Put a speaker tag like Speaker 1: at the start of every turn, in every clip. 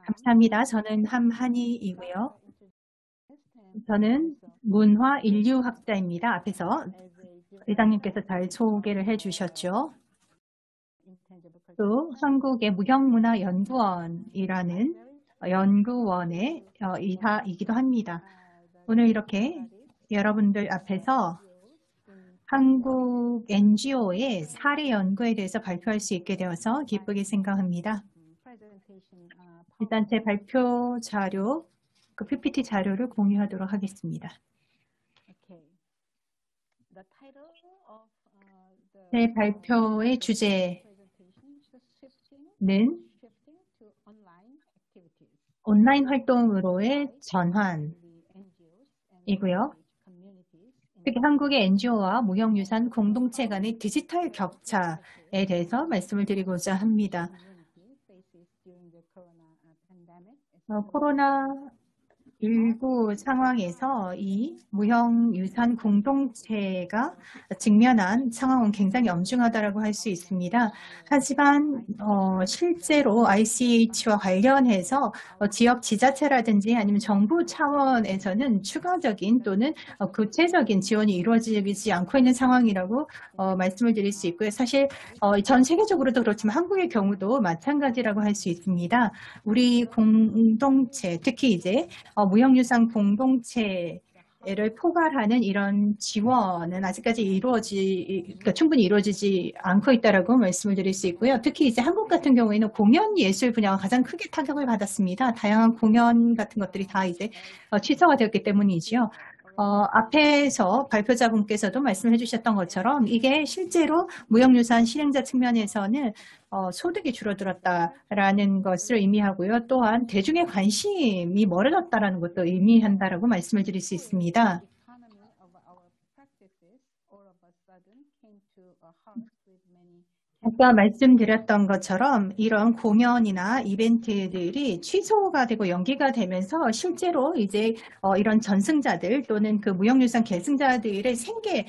Speaker 1: 감사합니다. 저는 함한이이고요. 저는 문화 인류학자입니다. 앞에서 회장님께서 잘 소개를 해주셨죠. 또 한국의 무형문화연구원이라는 연구원의 이사이기도 합니다. 오늘 이렇게 여러분들 앞에서 한국 NGO의 사례 연구에 대해서 발표할 수 있게 되어서 기쁘게 생각합니다. 일단 제 발표 자료, 그 PPT 자료를 공유하도록 하겠습니다. 제 발표의 주제는 온라인 활동으로의 전환이고요. 특히 한국의 NGO와 무형유산 공동체 간의 디지털 격차에 대해서 말씀을 드리고자 합니다. 코로나19 상황에서 이 무형유산 공동체가 직면한 상황은 굉장히 엄중하다고 할 수 있습니다. 하지만 실제로 ICH와 관련해서 지역 지자체라든지 아니면 정부 차원에서는 추가적인 또는 구체적인 지원이 이루어지지 않고 있는 상황이라고 말씀을 드릴 수 있고요. 사실 전 세계적으로도 그렇지만 한국의 경우도 마찬가지라고 할 수 있습니다. 우리 공동체, 특히 이제 무형유산 공동체를 포괄하는 이런 지원은 아직까지 그러니까 충분히 이루어지지 않고 있다라고 말씀을 드릴 수 있고요. 특히 이제 한국 같은 경우에는 공연 예술 분야가 가장 크게 타격을 받았습니다. 다양한 공연 같은 것들이 다 이제 취소가 되었기 때문이지요. 앞에서 발표자분께서도 말씀해 주셨던 것처럼 이게 실제로 무형유산 실행자 측면에서는 소득이 줄어들었다라는 것을 의미하고요. 또한 대중의 관심이 멀어졌다라는 것도 의미한다라고 말씀을 드릴 수 있습니다. 아까 말씀드렸던 것처럼 이런 공연이나 이벤트들이 취소가 되고 연기가 되면서 실제로 이제 이런 전승자들 또는 그 무형유산 계승자들의 생계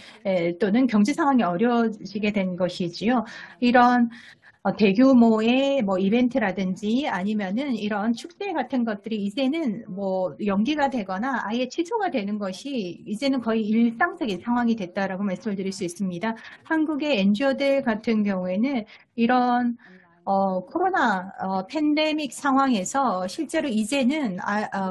Speaker 1: 또는 경제 상황이 어려워지게 된 것이지요. 이런 대규모의 뭐 이벤트라든지 아니면은 이런 축제 같은 것들이 이제는 뭐 연기가 되거나 아예 취소가 되는 것이 이제는 거의 일상적인 상황이 됐다라고 말씀을 드릴 수 있습니다. 한국의 NGO들 같은 경우에는 이런 코로나 팬데믹 상황에서 실제로 이제는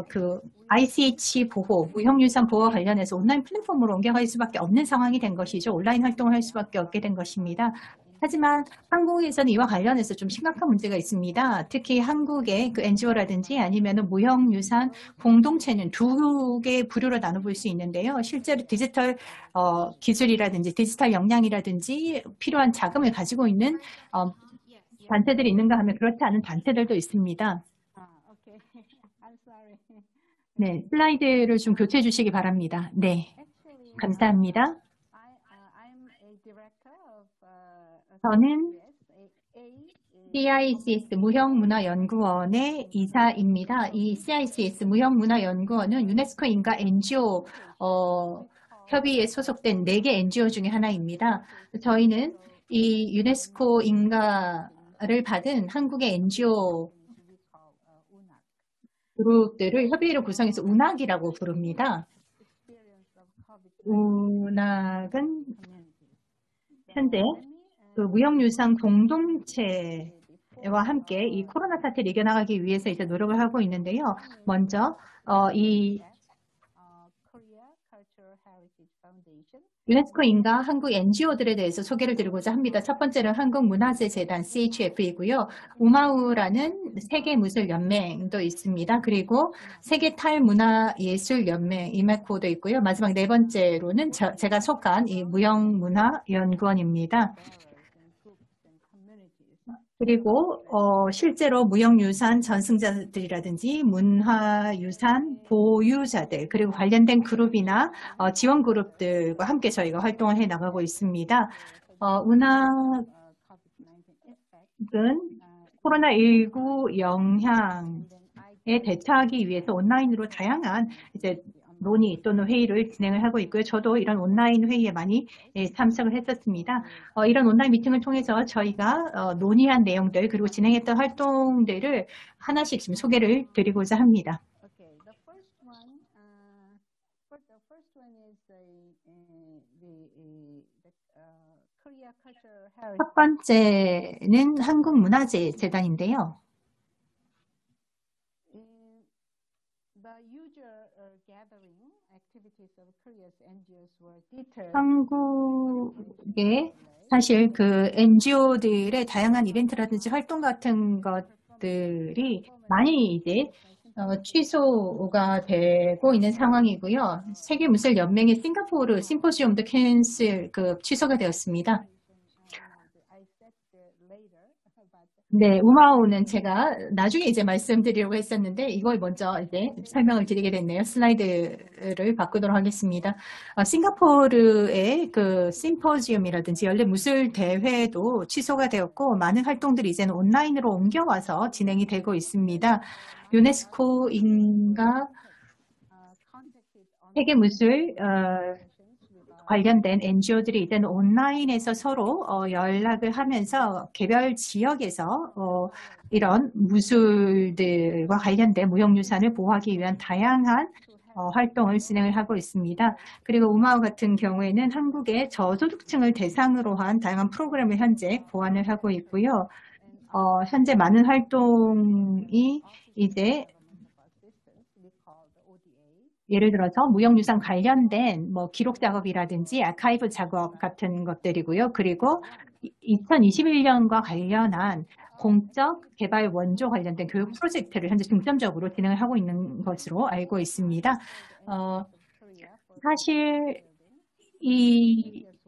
Speaker 1: 그 ICH 보호, 무형유산 보호와 관련해서 온라인 플랫폼으로 옮겨갈 수밖에 없는 상황이 된 것이죠. 온라인 활동을 할 수밖에 없게 된 것입니다. 하지만 한국에서는 이와 관련해서 좀 심각한 문제가 있습니다. 특히 한국의 그 NGO라든지 아니면 무형유산 공동체는 두 개의 부류로 나눠볼 수 있는데요. 실제로 디지털 기술이라든지 디지털 역량이라든지 필요한 자금을 가지고 있는 단체들이 있는가 하면 그렇지 않은 단체들도 있습니다. 네, 슬라이드를 좀 교체해 주시기 바랍니다. 네, 감사합니다. 저는 CICS 무형문화연구원의 이사입니다. 이 CICS 무형문화연구원은 유네스코 인가 NGO 협의에 소속된 4개 NGO 중에 하나입니다. 저희는 이 유네스코 인가를 받은 한국의 NGO 그룹들을 협의회로 구성해서 운학이라고 부릅니다. 운학은 현재 그 무형유산 공동체와 함께 이 코로나 사태를 이겨나가기 위해서 이제 노력을 하고 있는데요. 먼저 이 유네스코 인가 한국 NGO들에 대해서 소개를 드리고자 합니다. 첫 번째는 한국문화재재단 CHF이고요. 우마우라는 세계무술연맹도 있습니다. 그리고 세계탈문화예술연맹 이메코도 있고요. 마지막 네 번째로는 제가 속한 이 무형문화연구원입니다. 그리고 실제로 무형유산 전승자들이라든지 문화유산 보유자들 그리고 관련된 그룹이나 지원 그룹들과 함께 저희가 활동을 해 나가고 있습니다. 운학은 코로나19 영향에 대처하기 위해서 온라인으로 다양한 이제 논의 또는 회의를 진행을 하고 있고요. 저도 이런 온라인 회의에 많이 참석을 했었습니다. 이런 온라인 미팅을 통해서 저희가 논의한 내용들 그리고 진행했던 활동들을 하나씩 지금 소개를 드리고자 합니다.
Speaker 2: Okay, the first one is Korea Cultural Heritage.
Speaker 1: 첫 번째는 한국문화재재단인데요.
Speaker 2: The usual gathering activities of Korea's NGOs were detailed.
Speaker 1: 한국의 사실 그 NGO들의 다양한 이벤트라든지 활동 같은 것들이 많이 이제 취소가 되고 있는 상황이고요. 세계문슬연맹의 싱가포르 심포지움도 취소가 되었습니다. 네, 우마오는 제가 나중에 이제 말씀드리려고 했었는데 이걸 먼저 이제 설명을 드리게 됐네요. 슬라이드를 바꾸도록 하겠습니다. 싱가포르의 그 심포지움이라든지 연례 무술 대회도 취소가 되었고 많은 활동들이 이제는 온라인으로 옮겨와서 진행이 되고 있습니다. 유네스코인가 세계무술 관련된 NGO들이 이제는 온라인에서 서로 연락을 하면서 개별 지역에서 이런 무술들과 관련된 무형유산을 보호하기 위한 다양한 활동을 진행을 하고 있습니다. 그리고 우마오 같은 경우에는 한국의 저소득층을 대상으로 한 다양한 프로그램을 현재 보완을 하고 있고요. 현재 많은 활동이 이제 예를 들어서 무형유산 관련된 뭐 기록 작업이라든지 아카이브 작업 같은 것들이고요. 그리고 2021년과 관련한 공적 개발 원조 관련된 교육 프로젝트를 현재 중점적으로 진행을 하고 있는 것으로 알고 있습니다. 사실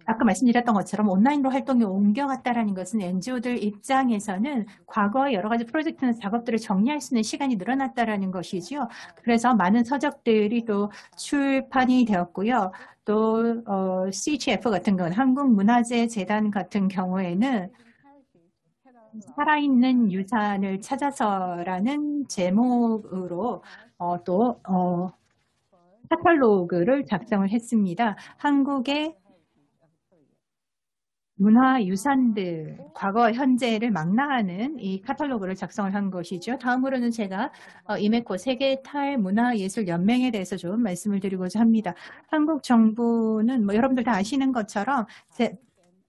Speaker 1: 아까 말씀드렸던 것처럼 온라인으로 활동이 옮겨갔다라는 것은 NGO들 입장에서는 과거의 여러 가지 프로젝트나 작업들을 정리할 수 있는 시간이 늘어났다라는 것이죠. 그래서 많은 서적들이 또 출판이 되었고요. 또 CGF 같은 경우는 한국문화재재단 같은 경우에는 살아있는 유산을 찾아서라는 제목으로 카탈로그를 작성을 했습니다. 한국의 문화유산들, 과거, 현재를 망라하는 이 카탈로그를 작성을 한 것이죠. 다음으로는 제가 이메코 세계탈문화예술연맹에 대해서 좀 말씀을 드리고자 합니다. 한국 정부는 뭐 여러분들 다 아시는 것처럼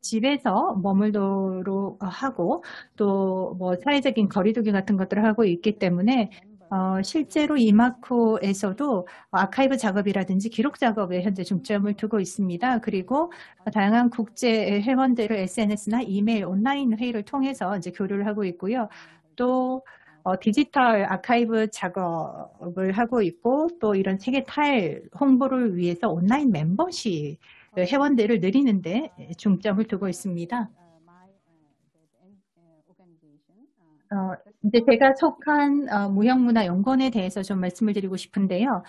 Speaker 1: 집에서 머물도록 하고 또 뭐 사회적인 거리두기 같은 것들을 하고 있기 때문에 실제로 이마코에서도 아카이브 작업이라든지 기록 작업에 현재 중점을 두고 있습니다. 그리고 다양한 국제 회원들을 SNS나 이메일, 온라인 회의를 통해서 이제 교류를 하고 있고요. 또 디지털 아카이브 작업을 하고 있고 또 이런 세계 탈 홍보를 위해서 온라인 멤버십 회원들을 늘리는데 중점을 두고 있습니다. 이제 제가 속한 무형문화연구원에 대해서 좀 말씀을 드리고 싶은데요.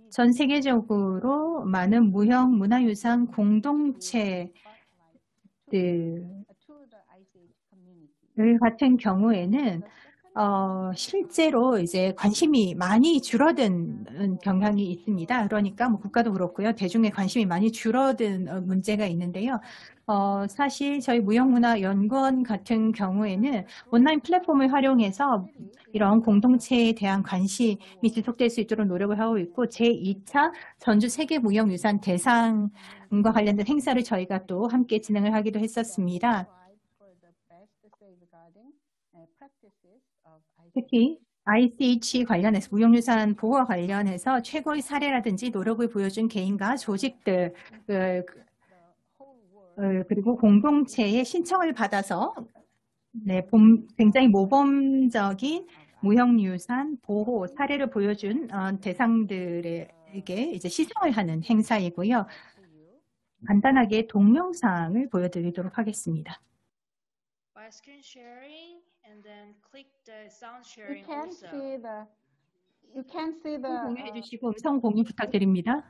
Speaker 1: 전 세계적으로 많은 무형문화유산 공동체들 같은 경우에는 실제로 이제 관심이 많이 줄어든 경향이 있습니다. 그러니까 뭐 국가도 그렇고요. 대중의 관심이 많이 줄어든 문제가 있는데요. 사실 저희 무형문화연구원 같은 경우에는 온라인 플랫폼을 활용해서 이런 공동체에 대한 관심이 지속될 수 있도록 노력을 하고 있고 제2차 전주 세계무형유산 대상과 관련된 행사를 저희가 또 함께 진행을 하기도 했었습니다. 특히 ICH 관련해서 무형유산 보호와 관련해서 최고의 사례라든지 노력을 보여준 개인과 조직들 그리고 공동체의 신청을 받아서 굉장히 모범적인 무형유산 보호 사례를 보여준 대상들에게 이제 시상을 하는 행사이고요. 간단하게 동영상을 보여드리도록 하겠습니다.
Speaker 3: By screen sharing and then click the sound
Speaker 2: You
Speaker 3: sharing
Speaker 2: can
Speaker 3: also.
Speaker 2: see the
Speaker 1: 공유해 주시고 음성 공유 부탁드립니다.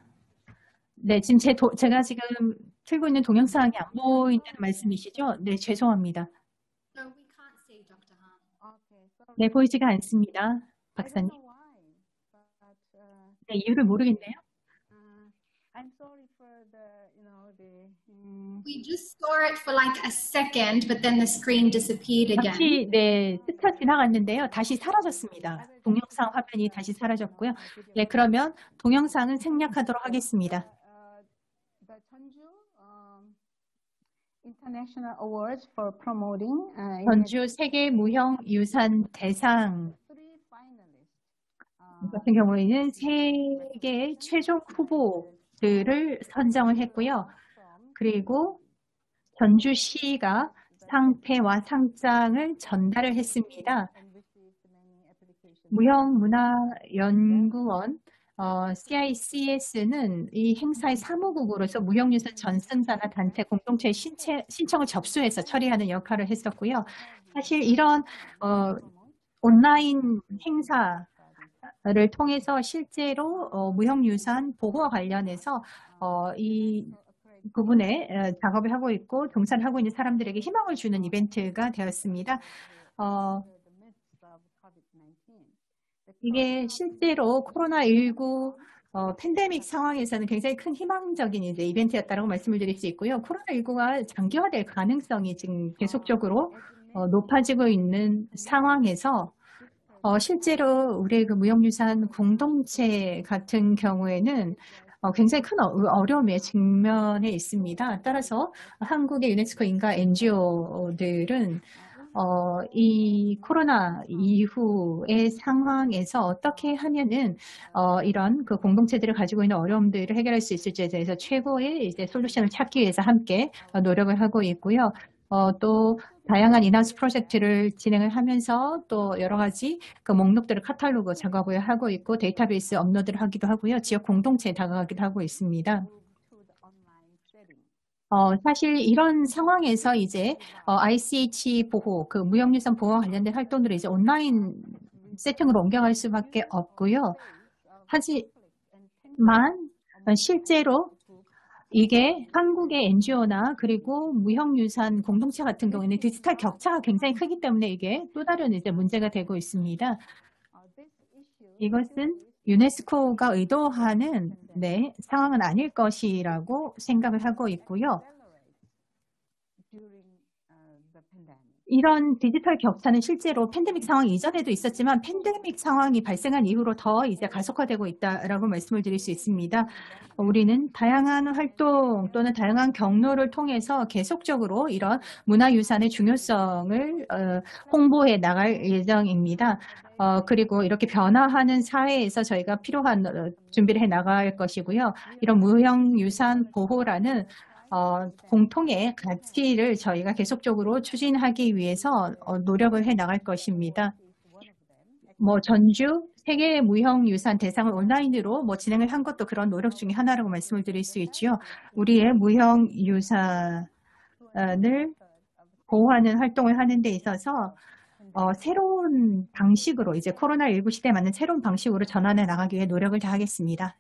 Speaker 1: 네, 지금 제가 지금 틀고 있는 동영상이 안 보인다는 말씀이시죠? 네, 죄송합니다.
Speaker 3: No, we can't see Dr. Han.
Speaker 1: 네, 보이지가 않습니다. 박사님. 네, 이유를 모르겠네요.
Speaker 4: We just saw it for like a second, but then the screen disappeared again.
Speaker 1: 잠시 스쳐 지나갔는데요. 다시 사라졌습니다. 동영상 화면이 다시 사라졌고요. 네, 그러면 동영상은 생략하도록 하겠습니다.
Speaker 2: The Jeonju International Awards for promoting
Speaker 1: 전주 세계 무형유산 대상
Speaker 2: three finalists.
Speaker 1: 같은 경우에는 세 개의 최종 후보들을 선정을 했고요. 그리고 전주시가 상패와 상장을 전달을 했습니다. 무형문화연구원 CICS는 이 행사의 사무국으로서 무형유산 전승자나 단체 공동체 신청을 접수해서 처리하는 역할을 했었고요. 사실 이런 온라인 행사를 통해서 실제로 무형유산 보호와 관련해서 이 부분에 작업을 하고 있고 종사를 하고 있는 사람들에게 희망을 주는 이벤트가 되었습니다. 이게 실제로 코로나19 팬데믹 상황에서는 굉장히 큰 희망적인 이벤트였다고 말씀을 드릴 수 있고요. 코로나19가 장기화될 가능성이 지금 계속적으로 높아지고 있는 상황에서 실제로 우리의 그 무형유산 공동체 같은 경우에는 굉장히 큰 어려움에 직면해 있습니다. 따라서 한국의 유네스코 인가 NGO들은 이 코로나 이후의 상황에서 어떻게 하면은 이런 그 공동체들을 가지고 있는 어려움들을 해결할 수 있을지에 대해서 최고의 솔루션을 찾기 위해서 함께 노력을 하고 있고요. 또 다양한 인하우스 프로젝트를 진행을 하면서 또 여러 가지 그 목록들을 카탈로그 작업을 하고 있고 데이터베이스 업로드를 하기도 하고요. 지역 공동체에 다가가기도 하고 있습니다. 사실 이런 상황에서 이제 ICH 보호, 그 무형유산 보호와 관련된 활동들을 이제 온라인 세팅으로 옮겨갈 수밖에 없고요. 하지만 실제로 이게 한국의 NGO나 그리고 무형유산 공동체 같은 경우에는 디지털 격차가 굉장히 크기 때문에 이게 또 다른 이제 문제가 되고 있습니다. 이것은 유네스코가 의도하는 상황은 아닐 것이라고 생각을 하고 있고요. 이런 디지털 격차는 실제로 팬데믹 상황 이전에도 있었지만 팬데믹 상황이 발생한 이후로 더 이제 가속화되고 있다라고 말씀을 드릴 수 있습니다. 우리는 다양한 활동 또는 다양한 경로를 통해서 계속적으로 이런 문화유산의 중요성을 홍보해 나갈 예정입니다. 그리고 이렇게 변화하는 사회에서 저희가 필요한 준비를 해 나갈 것이고요. 이런 무형유산 보호라는 공통의 가치를 저희가 계속적으로 추진하기 위해서 노력을 해 나갈 것입니다. 전주 세계 무형유산 대상을 온라인으로 진행을 한 것도 그런 노력 중에 하나라고 말씀을 드릴 수 있죠. 우리의 무형유산을 보호하는 활동을 하는 데 있어서 새로운 방식으로 이제 코로나19 시대에 맞는 새로운 방식으로 전환해 나가기 위해 노력을 다하겠습니다.